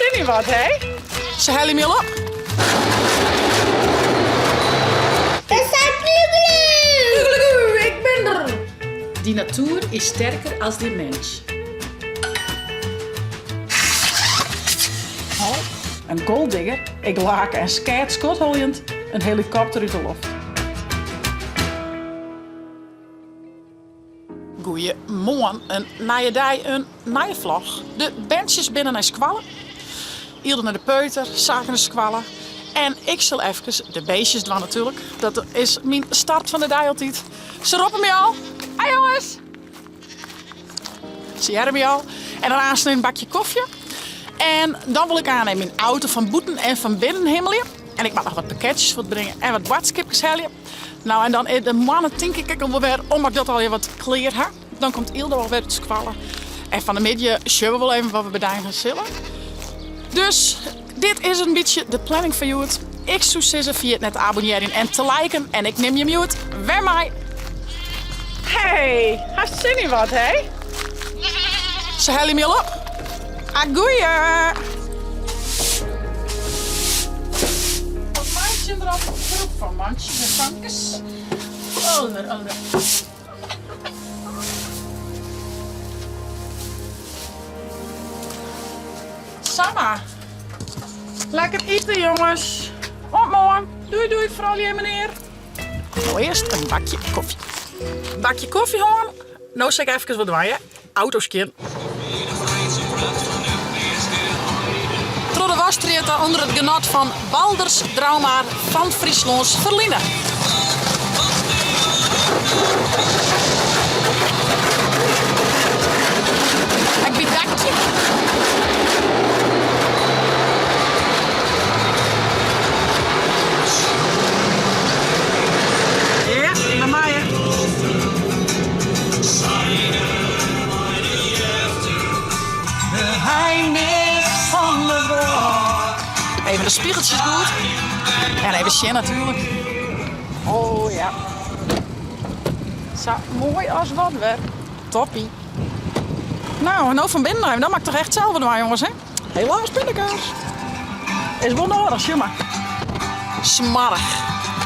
Hartstikke niet wat, hè? Ze hellen me al op. Er staat glu. Ik ben er. Die natuur is sterker als die mens. Oh, een golddigger. Ik laak en skeet skotholjend een helikopter uit de lucht. Goeiemorgen, een nieuwe dag, een nieuwe vlog. De bandjes binnen naar squallen. Ieder naar de peuter, zaken naar squallen. En ik zal even de beestjes doen natuurlijk. Dat is mijn start van de dag altijd. Ze roepen me al. Hé jongens! Ze jaren me al. En daarna een bakje koffie. En dan wil ik aan in mijn auto van boeten en van binnen hemelen. En ik mag nog wat pakketjes voor brengen en wat boodschapjes halen. Nou, en dan in de mannen denk ik al weer, omdat ik dat alweer wat kleer heb. Dan komt Ilde wel weer te squallen. En van de middag showen we wel even wat we bij gaan zullen. Dus dit is een beetje de planning voor jou. Ik zou zeggen via het net abonneren en te liken. En ik neem je mute. Weer mij. Hey, hartstikke niet wat, hè? Ze hellen me al op. Agoeie. Wat mandje erop. Groep van mandjes en vankjes. Onder. Sama. Lekker eten, jongens. Op morgen. Doei, vooral je meneer. Nou, eerst een bakje koffie. Bakje koffie, gewoon. Nou zeg ik even wat doen, hè. Autoskin. Trode Wastriëta onder het genot van Balders Draumaar van Frieslands Verlinde. Ik bedank je. Ja, naar mij. Even de spiegeltjes goed. En even Sjen natuurlijk. Oh ja. Zo mooi als wat weer. Toppie. Nou van binnen even. Dat maakt toch echt hetzelfde doen, jongens, hè? Helaas pindakaas. Is wel nodig, jongen. Smarrig.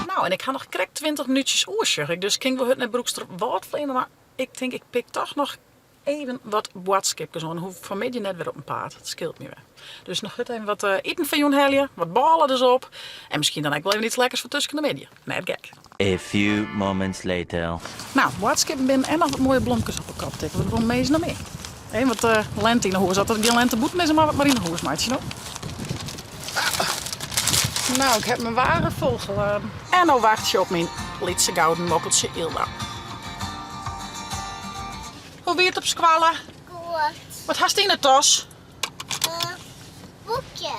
Nou, en ik ga nog correct 20 minuutjes oersje. Dus ik ging wel het naar Broekster wat vliegen, maar ik denk ik pik toch nog even wat boodschapjes aan. Hoef vanmiddag net weer op een paard. Dat scheelt me weer. Dus nog even wat eten van Joen helje, wat ballen dus op. En misschien dan ook wel even iets lekkers voor tussen de middag. Net gek. A few moments later. Nou, boodschappen binnen en nog wat mooie bloemjes op de kop tikken. We doen meest nog mee. Even wat lente in de hoes. Dat ik die lente boeten is maar wat maar in de hoes maatje nog. Nou, ik heb mijn wagen volgeladen. En dan wacht je op mijn lietse gouden moppeltje Ilda. Hoe weer het op squallen? Goed. Wat hast je in de tas? Boekje.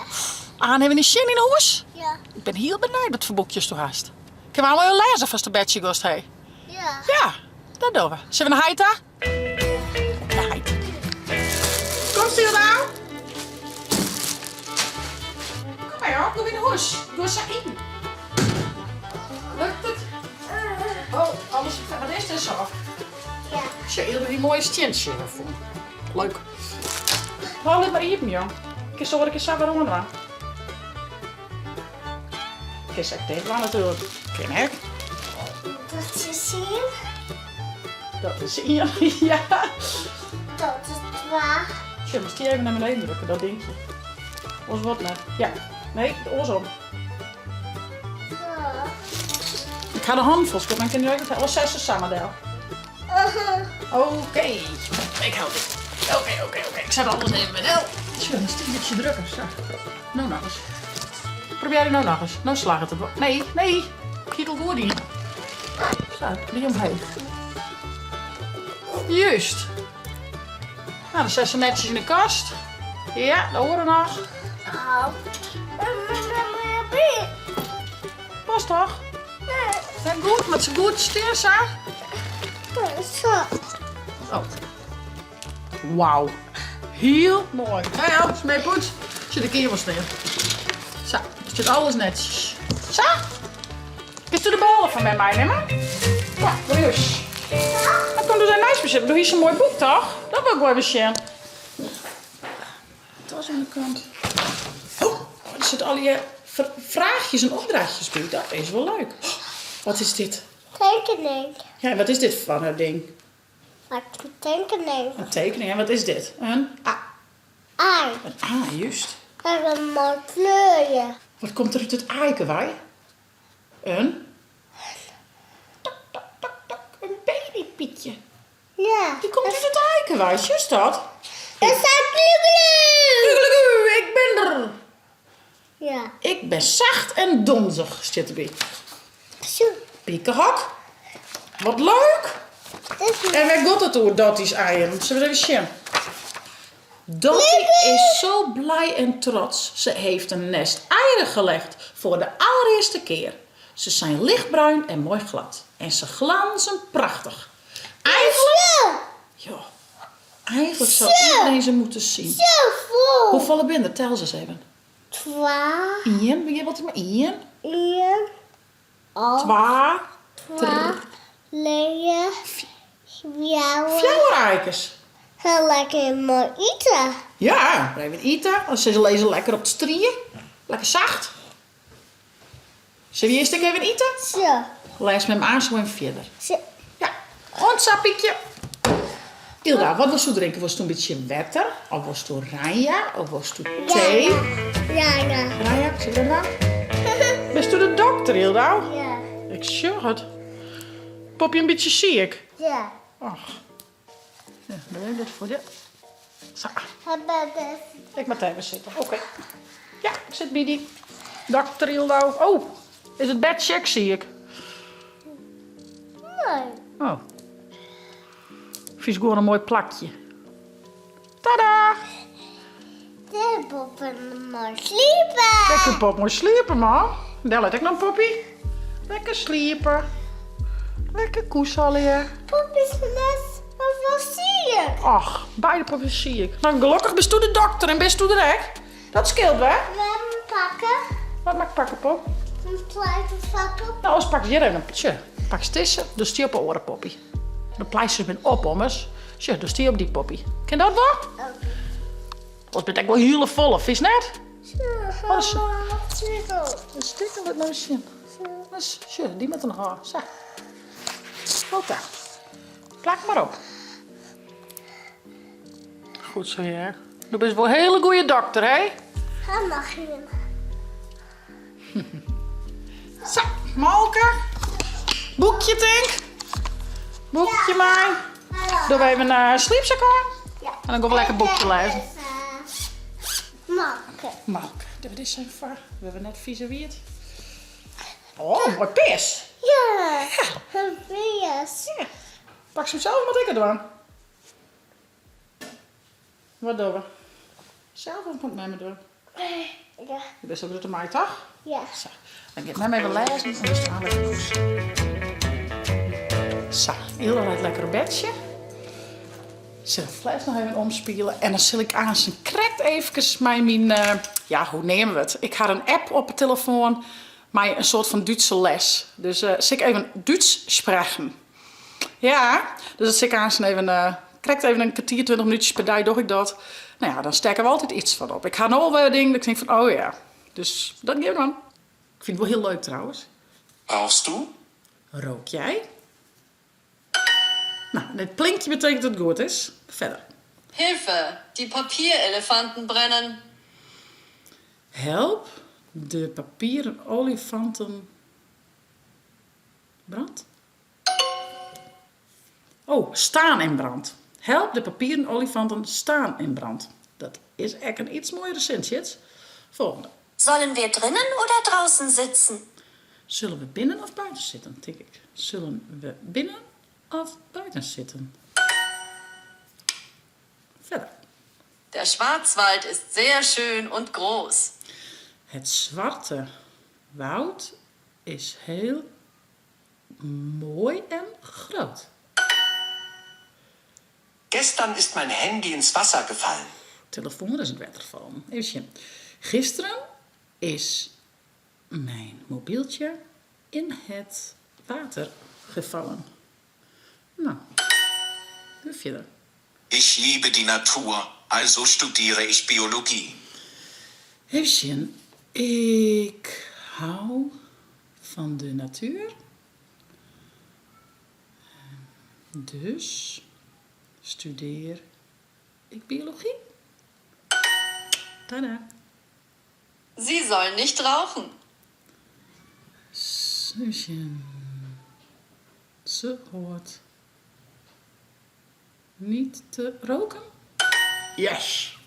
Hebben we een zin in de hoes? Ja. Ik ben heel benieuwd wat voor boekjes je hast. Ik heb allemaal lezen als de bedje gast heen. Ja. Ja, dat doen we. Zullen we een heita? Een heita. Kom stil nou. Kom maar joh, doe in de hoes. Doe ze in. Lukt het? Oh, alles. Wat is dit zo? Ja. Zie je die mooie stjentje ervoor? Leuk. Haal het maar even, joh. Ik zal er zo weer onder. Ik zeg dit wel natuurlijk. Ken ik. Dat is zien. Dat is hier. Ja. Dat is waar. Je moest die even naar beneden drukken, dat dingetje. Ons wat net. Ja. Nee, de oors om. Ja. Ik ga de handvol schudden, dan kun je het alle 6 samen delen. Oké. Ik hou dit. Oké. Ik zet alles even met L. Tja, een stiekertje drukken. Zo. Nou nog eens. Probeer je nou nog eens. Nou slaat het wel. Nee. Kietel goed in. Zo, die omheen. Juist. Nou, dan zet ze netjes in de kast. Ja, dat horen we nog. Au. Pas toch? Ja, goed, met z'n goed steers, hè? Zo. Oh. Wauw. Heel mooi. Nou ja, is mee goed. Zit de keer wel stil. Zo, zit alles netjes. Zo. Kun je de ballen van mij nemen? Ja, doe eens. Dan komt er een nice bezit. Doe hier zo'n mooi boek, toch? Dat wil ik wel even zien. tas aan de kant. Oh, er zitten al je vraagjes en opdrachtjes bij. Dat is wel leuk. Oh, wat is dit? Tekening. Ja, wat is dit van een ding? Maak een tekening. Een tekening. En wat is dit? Een A. Ei. Een A, juist. En een mooi kleurje. Wat komt er uit het eikenwaai? Een... Tak, tak, tak, tak. Een babypietje. Ja. Die komt uit het eikenwaai, juist dat? Er staat glu. Ik ben er. Ja. Ik ben zacht en donzig, zit erbij. Zo. Piekenhok. Wat leuk. Dat is En waar gaat het door, Dottie's eieren? Zullen we even zien? Dottie is zo blij en trots. Ze heeft een nest eieren gelegd voor de allereerste keer. Ze zijn lichtbruin en mooi glad. En ze glanzen prachtig. Eigenlijk zou iedereen ze moeten zien. zo vol. Hoeveel ben er? Tel ze eens even. 2, 1, begin wat maar 1, 1, 2, 2, 9, 4. vier eikens. Heel lekker mooi eten. Ja, even eten. Als ze lezen lekker op de strieën. Lekker zacht. Zullen we eerst even eten? Zo. Lees met hem aan zo en verder. Zo. Ja, gewoon sappietje. Hilda, wat was je drinken? Was het een beetje water? Of was het oranje? Of was het thee? Ja. Ranja, zie je dat nou? Bist u de dokter, Hilda? Ja. Ik zeg het. Popje een beetje ziek. Ja. Ach. Ja, dan doe ik dat voor je. Zo, Hebben we ik moet even zitten. Oké. Ja, ik zit bij die dokter Hilda. Oh, is het bedcheck, zie ik. mooi. Oh. Vies gewoon een mooi plakje. Tada! De poppen mooi sliepen. Lekker pop, mooi sliepen, man. Daar laat ik nog, poppie. Lekker sliepen. Lekker koesallen. Poppjes net. Wat zie je? Ach, beide popjes zie ik. Nou, gelukkig bist u de dokter en bist u de rek. Dat scheelt wel. We hebben pakken. Wat mag ik pakken, pop? Een tweede pakken. Nou, als pak je hier even een petje. Pak ze tussen, dus die op een oren, poppie. De pleisters ben op, ommers. Zo, dus die op die poppie. Ken dat wel? Als ben ik wel hele volle, vis net? Wat is een stikkel met mijn zin. Dus, zo, die met een haar. Zo. Goed daar. Plak maar op. Goed zo, ja. Du bent wel een hele goede dokter, hè? Ga mag je. Zo, Malke. Boekje, Tink. Boekje, mij. Doen we even een sleepzak aan. Ja. En dan gaan we lekker een boekje lezen. Maken. Malke, dit is zijn var. We hebben net viseerd. Oh, mooi pis. Ja. Een vis. Ja. Pak ze hem zelf, wat ik het doen. Wat doen we? Zelf of moet met me doen? Ja. Je bent ook door de mij, toch? Ja. Zo, dan ga ik met me even lezen en dan staan we even goed. Zo, heel laat lekker een bedje. Zet de fles nog even omspelen. En dan zul ik aan zijn krekt even mijn ja, hoe nemen we het? Ik had een app op de telefoon. Maar een soort van Duitse les. Dus zul ik even Duits spreken. Ja, dus dat zit ik aan zijn even... krijgt even een kwartier, 20 minuutjes per dag, doe ik dat. Nou ja, dan steken we altijd iets van op. Ik ga nog wel dingen dat ik denk van, oh ja. Dus dat geef dan. Ik vind het wel heel leuk trouwens. Rauchst du? Rook jij? Nou, dit plinkje betekent dat het goed is. Verder. Hilfe, die Papierelefanten brennen. Help, de papieren olifanten brand. Oh, staan in brand. Help, de papieren olifanten staan in brand. Dat is echt een iets mooiere zinnetje. Volgende. Sollen wir drinnen oder draußen sitzen? Zullen we binnen of buiten zitten, denk ik. Zullen we binnen of buiten zitten? Verder. Der Schwarzwald ist sehr schön und groß. Het zwarte woud is heel mooi en groot. Gestern ist mein Handy ins Wasser gefallen. Telefoon is in het water gevallen. Even zien. Gisteren is mijn mobieltje in het water gevallen. Nou, even verder. Ich liebe die Natur. Also studiere ich Biologie. Even zien. Ik hou van de natuur. Dus studeer ik biologie. Tada. Sie sollen nicht rauchen. Zusje. Ze hoort niet te roken. Yes!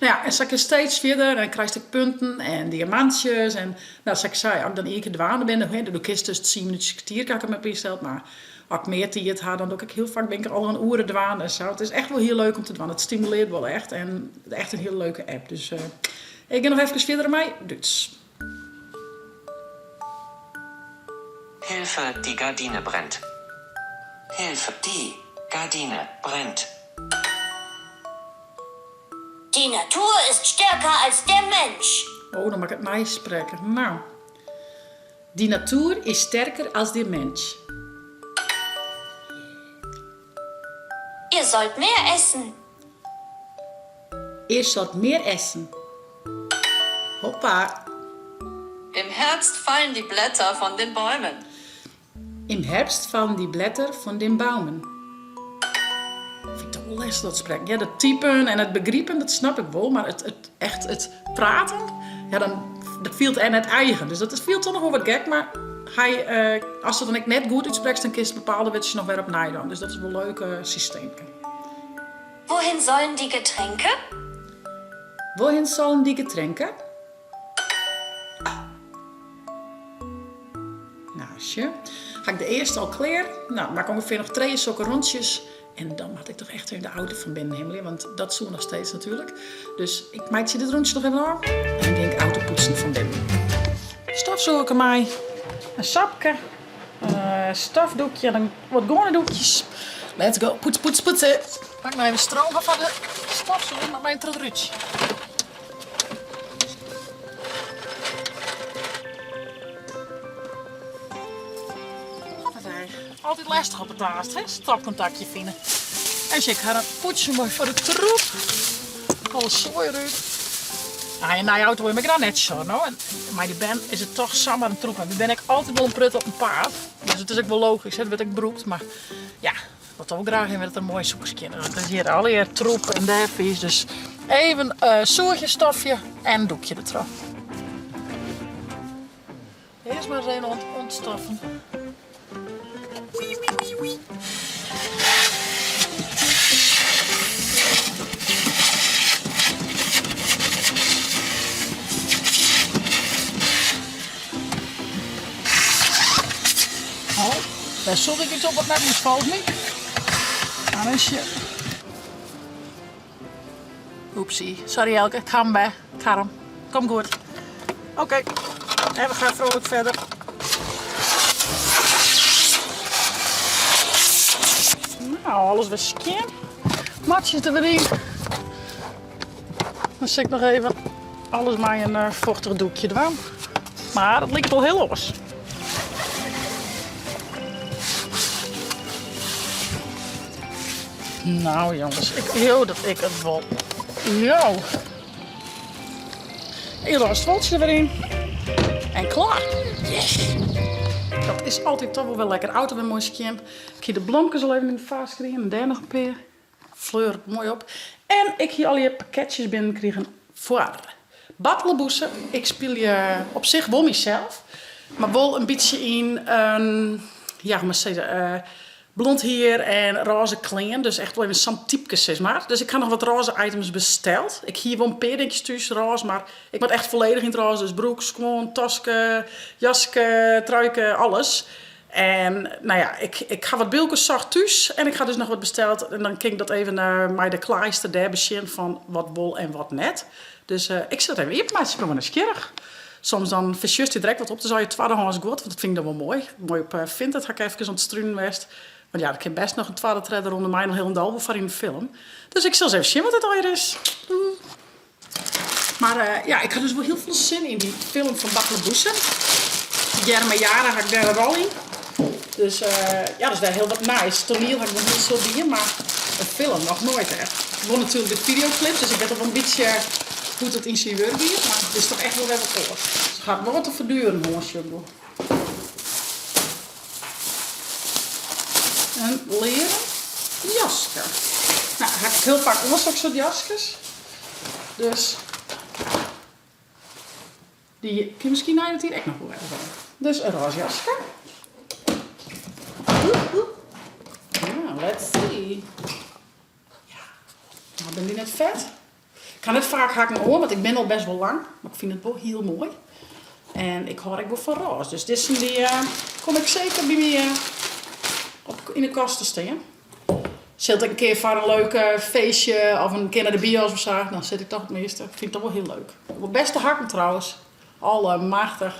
Nou ja, en zak ik steeds verder en dan krijg ik punten en diamantjes. En nou, zoals ik zei, als ik dan één keer dwaande ben, dan doe ik dus 10 minuutjes kwartier, kan ik me besteld. Maar als ik meer tijd had, dan doe ik heel vaak ben ik al een uren dwaan en zo. Het is echt wel heel leuk om te dwaan. Het stimuleert wel echt en echt een hele leuke app. Dus ik ga nog even verder mee. Duits. Hilfe, die Gardine brennt. Hilfe, die Gardine brennt. Die Natur ist stärker als der Mensch. Oh, dan mag ik het mij spreken. Nou. Die natuur is sterker als de mens. Ihr sollt mehr essen. Ihr sollt meer essen. Hoppa. Im Herbst fallen die Blätter von den Bäumen. Im Herbst vallen die Blätter van den Baumen. Vind ik toch wel lastig dat spreken. Ja, dat typen en het begrijpen, dat snap ik wel. Maar het praten, ja, dat viel en het eigen. Dus dat viel toch nog wel wat gek. Maar hij, als het dan ik net goed uitspreekt, dan kiest bepaalde wetjes nog weer op nadoen. Dus dat is wel een leuk systeem. Wohin sollen die Getränke? Wohin sollen die Getränke? Nou, ga ik de eerste al klaar. Nou, maak ongeveer nog 3 zulke rondjes. En dan had ik toch echt weer de auto van binnen hemelen. Want dat doen we nog steeds natuurlijk. Dus ik maak dit rondje nog even af. En dan denk ik auto poetsen van binnen. Stofzoeken mij. Een sapje. Een stofdoekje. En dan wat doekjes. Let's go. Poets, poets, poetsen. Pak nou even stroom van de stofzoek met mijn trotruutje. Altijd lastig op het laatst, hè? Stopcontactje vinden. En ik ga een poetsje mooi voor de troep. Alles zooi eruit. Nou, in de auto heb ik dan net zo, no? En maar die ben is het toch samen een troep. En dan ben ik altijd wel een prut op een paard. Dus het is ook wel logisch, hè? Dat werd ik beroept. Maar ja, wat ook graag in met het een mooi zoekje. Dat is hier allereerst troep en derpies. Dus even zoertje, stofje en doekje erop. Eerst maar eens even ontstoffen. Wee, wee, wee, wee. Oh, daar zoek ik iets op wat net niet valt niet. Dan is je. Oepsie, sorry Elke, ik ga hem bij. Ik ga hem. Kom goed. Oké, en we gaan vrolijk verder. Nou, alles weer scan. Matjes er weer in. Dan zet ik nog even alles maar een vochtig doekje eraan. Maar dat lijkt wel heel los. Nou jongens, dat ik het wel. Yo. Hier was het woltje erin. En klaar. Yes. Dat is altijd toch wel lekker. Auto weer mooi scan. Ik hier de bloemjes al even in de vaas krijgen. En daar nog een paar. Fleur het mooi op. En ik hier al je pakketjes binnenkregen voor Battleboesen. Ik speel je op zich wel mezelf. Maar wel een beetje in ja, maar zeggen, blond hier en roze kleren. Dus echt wel even zo'n typje, zeg maar. Dus ik heb nog wat roze items besteld. Ik hier wel een paar dingetjes tussen roze. Maar ik word echt volledig in het roze. Dus broek, schoen, tasje, jasje, truiken, alles. En nou ja, ik ga wat bilkens zacht thuis. En ik ga dus nog wat besteld. En dan kijk dat even naar mij de kleister daar begin van wat wol en wat net. Dus ik zet even in, maar het is gewoon eens keerig. Soms dan versjust je direct wat op. Dan zou je het tweede goed, want dat vind ik dan wel mooi. Mooi op Vinted ga ik even ontstruinen west. Want ja, ik heb best nog een tweede treder onder mij nog heel een dal voor in de film. Dus ik zal eens even zien wat het alweer is. Maar ja, ik had dus wel heel veel zin in die film van Battleboesen. Jaren ga ik daar een rol in. Dus ja, dat is wel heel wat nice. Toneel had ik nog niet zo bij, maar een film, nog nooit echt. Ik word natuurlijk de videoclips, dus ik weet al wel een beetje hoe het in zijn werk is, maar het is toch echt wel even kort. Dus het gaat wel te verduren, jongens. Een leren jasje. Nou, heb ik heel vaak ook soort jasjes. Dus die kun je misschien naar het hier echt nog wel hebben. Dus een roze jasje. Nou, let's see. Ja, nou ben die net vet. Ik ga net vaak hakken hoor, want ik ben al best wel lang. Maar ik vind het wel heel mooi. En ik hou ook wel van roze. Dus dit zijn die, kom ik zeker bij me in de kast te staan. Zit ik een keer voor een leuk feestje of een keer naar de bios of zo, dan zit ik toch het meeste. Ik vind het toch wel heel leuk. De beste hakken trouwens. Alle machtig.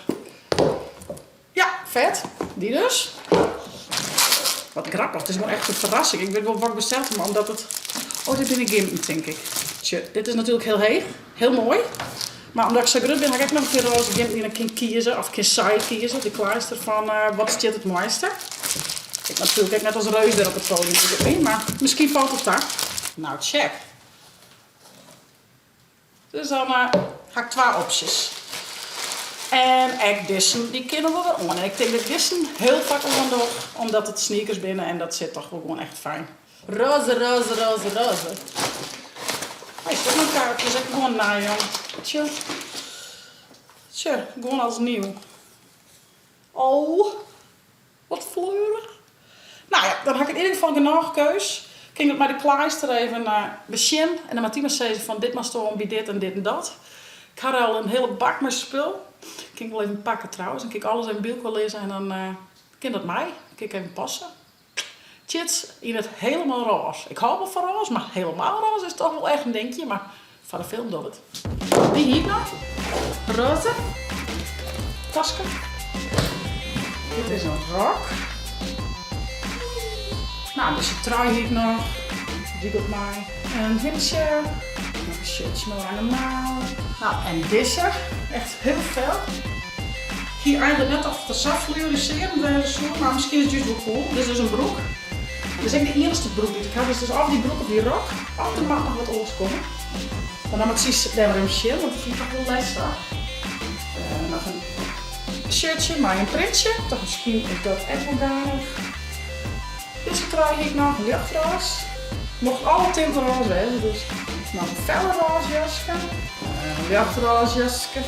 Ja, vet. Die dus. Wat grappig, het is wel echt een verrassing. Ik weet wel wat ik besteld heb, maar omdat het... Oh, dit ben ik gimpen, denk ik. Tje, dit is natuurlijk heel heeg. Heel mooi. Maar omdat ik zo groot ben, ga ik nog een keer roze gimpen die ik kan kiezen. Of kan saai kiezen. De kleister van wat is dit het mooiste. Ik natuurlijk net als reus weer op het podium. Maar misschien valt het daar. Nou, check. Dus dan ga ik 2 opties. En ik dissen, die kennen we wel aan. En ik denk dat dissen heel vaak onderdoor, omdat het sneakers binnen en dat zit toch wel gewoon echt fijn. Roze, roze, roze, roze. Hij is toch een kaartje, zeg gewoon na, jong. Tje. Tje, gewoon als nieuw. Oh, wat fleurig. Nou ja, dan heb ik in ieder geval genoeg keus. Ik ging het met de kleister even naar Bechin. En dan Martina zei van dit maar staan bij dit en dat. Ik had al een hele bak met spul. Ik ging wel even pakken trouwens. En kijk alles in beeld wel lezen en dan kan dat mij. Kijk even passen. Chits in het helemaal roze. Ik hou wel van roze, maar helemaal roze is toch wel echt een dingetje. Maar van de film doet het. Die hier nog. Roze. Tasje. Dit is een rok. Nou, dus een trui hier nog. Die op mij. Een hemdje. Nog een shirtje met lange mouw. Nou, en deze. Echt heel veel. Hier eigenlijk net af de zaf fluoriseren, maar misschien is het juist wel cool. Dit is dus een broek. Dit is echt de eerste broek die ik heb. Dus af die broek of die rok. Af en mag nog wat anders komen. Maar dan moet ik daar maar een shirt, want dat vind ik toch wel lastig. Nog een shirtje, maar een printje. Toch misschien is dat echt wel geinig. Deze trui hier nog, een lichtroze. Mocht alle tinten roze wezen, dus nog een felle roze jasje. Een lichtroze jasje.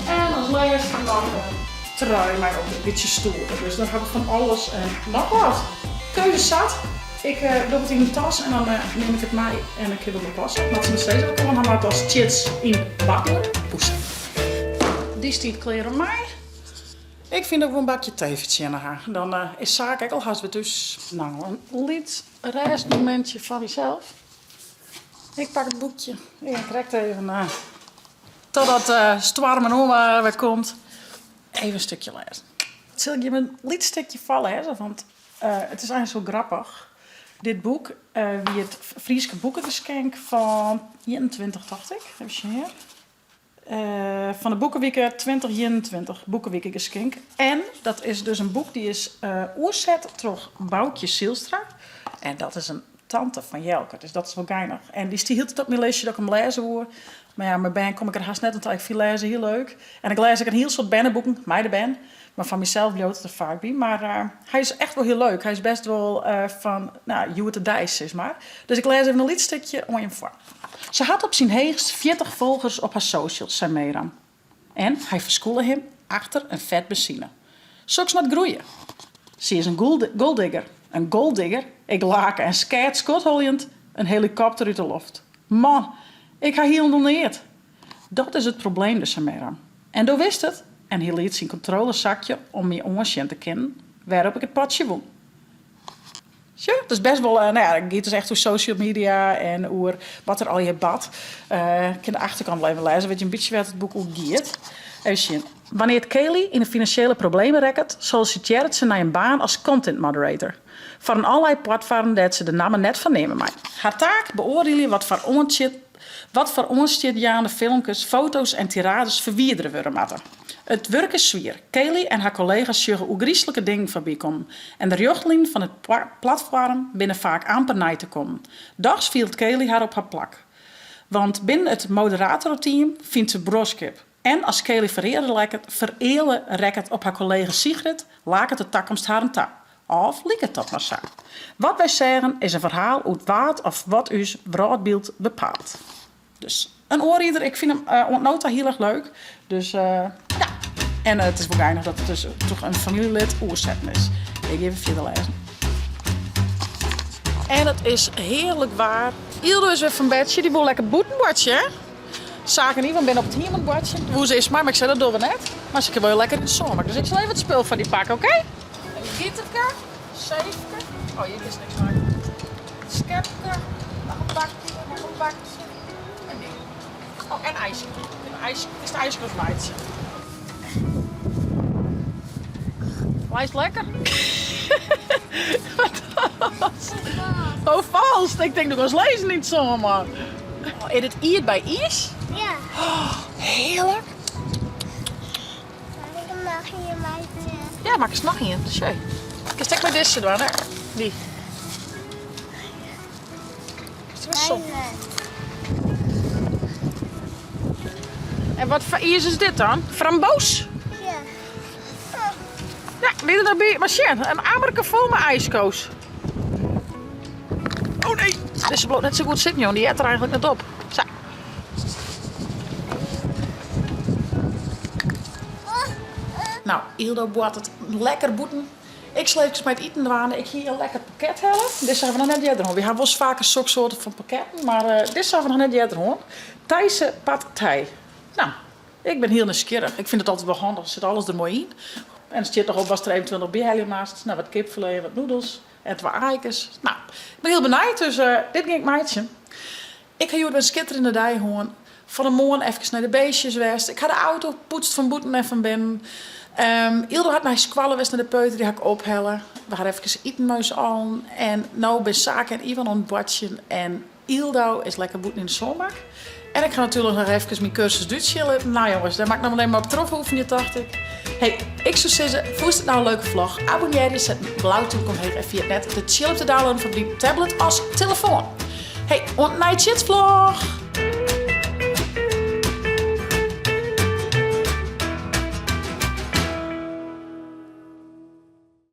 En als laatste nog een trui, maar ook een beetje stoerder. Dus dan heb ik van alles en nog wat. Keuze zat. Ik doe het in een tas en dan neem ik het mee en ik heb het op passen. Dat is nog steeds ook gewoon. Dan maak ik als chits in bakken. Poesten. Die stiet kleren mij. Ik vind ook wel een bakje teventje in haar. Dan is zaak ook al haast we dus. Nou, een lied reismomentje van jezelf. Ik pak het boekje en ik krijg het even totdat Storm en oma weer komt. Even een stukje lezen. Zal ik je een lietstukje vallen, want het is eigenlijk zo grappig. Dit boek, wie het Frieske boekengeschenk van 21, dacht ik. Even hier. Van de Boekenweek 2021 Boekenweekgeschenk. En dat is dus een boek die is oorzet door Boukje Zielstra. En dat is een tante van Jelke, dus dat is wel geinig. En die hield het op mijn leesje dat ik hem lezen hoor. Maar ja, mijn ben kom ik er haast net, want ik veel lezen heel leuk. En ik lees ook een heel soort bannenboeken, mij de ben. Maar van mezelf bloot het er vaak bij. Maar hij is echt wel heel leuk. Hij is best wel van, nou, you the dice, zeg maar. Dus ik lees even een lietstukje om je voor. Ze had op zijn heegst 40 volgers op haar socials, zei Meram. En hij verskoelde hem achter een vet benzine. Zoks met groeien. Ze is een golddigger. Een golddigger? Ik laken en skeert skotholjend een helikopter uit de lucht. Man, ik ga hier onderneerd. Dat is het probleem, dus zei Meram. En door wist het. En hij liet zijn controlezakje om me onzien te kennen, waarop ik het padje won. Ja, het is best wel, nou ja, het gaat dus echt over social media en over wat er al je bad. Ik kan de achterkant blijven lezen, weet je een beetje wat het boek ook gaat. Even zien. Wanneer het Kelly in de financiële problemen raakt, solliciteert ze naar een baan als content moderator. Voor een allerlei platform dat ze de namen net van nemen mij. Haar taak beoordelen wat voor onstjeerdjaande filmpjes, foto's en tirades verwijderen worden moeten. Het werk is zwier. Kelly en haar collega's sjuggen hoe griezelijke dingen voorbij komen. En de richtlijn van het platform binnen vaak amper na te komen. Dags viel Kelly haar op haar plak. Want binnen het moderatorteam vindt ze broskip. En als Kelly vereerde rekkert op haar collega Sigrid, laat het de toekomst haar een taak. Of liek het dat maar zo. Wat wij zeggen is een verhaal uit wat of wat uw broodbeeld bepaalt. Dus een oorrieder, ik vind hem ontnota heel erg leuk. Dus ja. En het is wel geinig dat het dus toch een familielid oerzetten is. Ik even verder lezen. En het is heerlijk waar. Ildo is weer van bedje, die wil lekker boetenbordje, hè? Zaken niet, want ik ben op het hiemenbordje. Hoe ze is maar ik zei dat doen we net. Maar ze wil lekker in de zomer. Dus ik zal even het spul van die pakken, oké? Een gitterke, zeefke. Oh, hier is niks meer. Skepke, nog een bakje, nog een bakje. En dit. Oh, en ijsje. Het is de ijskloofmeidje. Lijst lekker? Oh, vals. Ik denk dat we ons lezen niet zomaar. Oh, eet het iert bij Iers? Ja. Oh, heerlijk. Mag je mij Ja, maak eens nog een. Dat is jij. Ik stek met deze doen, hè? Die. Is er zo? En wat voor Iers is dit dan? Framboos? Ja. Ja, dit is een machine. Een amerke vol met ijskoos. Oh nee, dit is net zo goed zitten, joh. Die eet er eigenlijk net op. Zo. Nou, Ildo boet het lekker boeten. Ik zal even met eten dwalen. Ik hier een lekker pakket hebben. Dit zijn we nog net eerder hoor. We hebben wel eens vaker zulke soorten van pakketten, maar dit zijn we nog net eerder hoor. Thaise pad thai. Nou, ik ben heel nieuwsgierig. Ik vind het altijd wel handig. Er zit alles er mooi in. En er zit toch op was er eventueel nog bij naast. Nou, wat kipfilet, wat noedels en 2 eikens. Nou, ik ben heel benieuwd, dus dit ging ik meidje. Ik ga jullie een schitterende dag gewoon. Van de morgen even naar de beestjes west. Ik had de auto poetst van boeten en van binnen. Ildo had mij squallen west naar de peuter, die ga ik ophellen. We gaan even etenmuis aan. En nou ben Saak en Ivan aan het badje. En Ildo is lekker boeten in de zomer. En ik ga natuurlijk nog even mijn cursus Duits chillen. Nou jongens, daar maak ik nog alleen maar op troffen oefenen, dacht ik. Hey, ik zou zeggen, vond het nou een leuke vlog? Abonneer je, zet een blauwtje om heen en via het net de chill op te downloaden voor die tablet als telefoon. Hey, en een vlog!